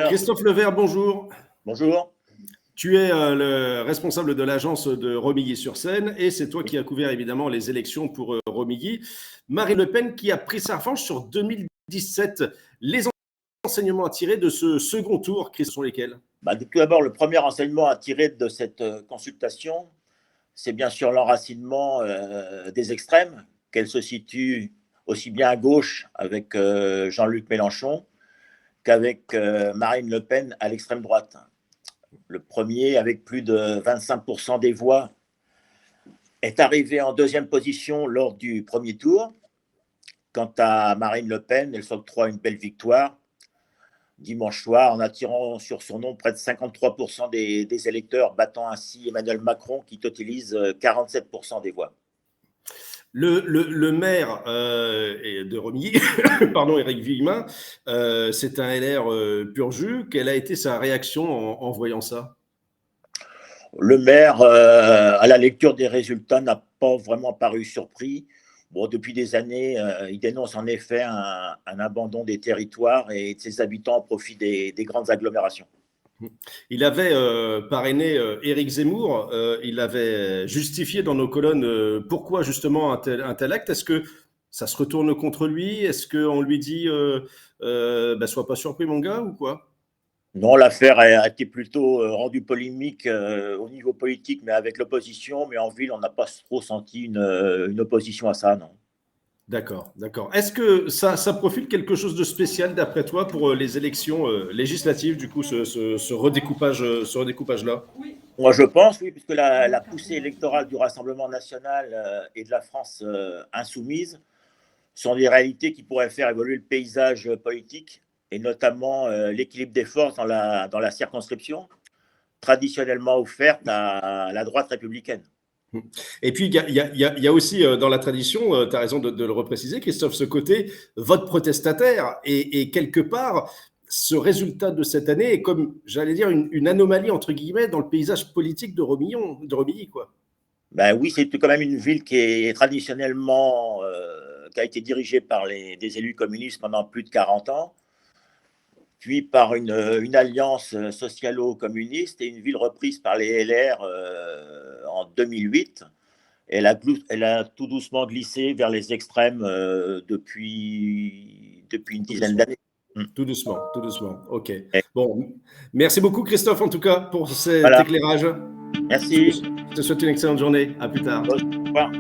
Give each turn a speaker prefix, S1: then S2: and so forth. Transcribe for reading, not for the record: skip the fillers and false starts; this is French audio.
S1: Alors,
S2: Christophe Levert, bonjour.
S1: bonjour.
S2: Tu es le responsable de l'agence de Romilly-sur-Seine et c'est toi qui as couvert évidemment les élections pour Romilly. Marine Le Pen qui a pris sa revanche sur 2017. Les enseignements à tirer de ce second tour, Chris, sont lesquels?
S1: Tout d'abord, le premier enseignement à tirer de cette consultation, c'est bien sûr l'enracinement des extrêmes, qu'elle se situe aussi bien à gauche avec Jean-Luc Mélenchon qu'avec Marine Le Pen à l'extrême droite. Le premier, avec plus de 25% des voix, est arrivé en deuxième position lors du premier tour. Quant à Marine Le Pen, elle s'octroie une belle victoire dimanche soir en attirant sur son nom près de 53% des électeurs, battant ainsi Emmanuel Macron qui totalise 47% des voix.
S2: Le maire de Romilly, pardon, Éric Villemin, c'est un LR pur jus. Quelle a été sa réaction en voyant ça?
S1: Le maire, à la lecture des résultats, n'a pas vraiment paru surpris. Bon, depuis des années, il dénonce en effet un abandon des territoires et de ses habitants au profit des grandes agglomérations.
S2: Il avait parrainé Éric Zemmour. Il avait justifié dans nos colonnes pourquoi justement un tel acte. Est-ce que ça se retourne contre lui? Est-ce qu'on lui dit sois pas surpris mon gars ou quoi?
S1: Non, l'affaire a été plutôt rendue polémique au niveau politique, mais avec l'opposition. Mais en ville, on n'a pas trop senti une opposition à ça, non.
S2: D'accord, d'accord. Est-ce que ça profile quelque chose de spécial d'après toi pour les élections législatives, du coup, ce redécoupage-là?
S1: Moi, je pense, oui, puisque la poussée électorale du Rassemblement national et de la France insoumise sont des réalités qui pourraient faire évoluer le paysage politique et notamment l'équilibre des forces dans la circonscription, traditionnellement offerte à la droite républicaine.
S2: Et puis, il y a aussi dans la tradition, tu as raison de le repréciser, Christophe, ce côté vote protestataire. Et quelque part, ce résultat de cette année est comme, j'allais dire, une anomalie, entre guillemets, dans le paysage politique de Romilly, quoi.
S1: Ben oui, c'est quand même une ville qui est traditionnellement, qui a été dirigée par des élus communistes pendant plus de 40 ans, puis par une alliance socialo-communiste et une ville reprise par les LR en 2008. Elle a tout doucement glissé vers les extrêmes depuis une dizaine d'années.
S2: Tout doucement, tout doucement. OK. Bon, merci beaucoup, Christophe, en tout cas, pour cet
S1: Voilà.
S2: éclairage.
S1: Merci.
S2: Je te souhaite une excellente journée. À plus tard.
S1: Au revoir.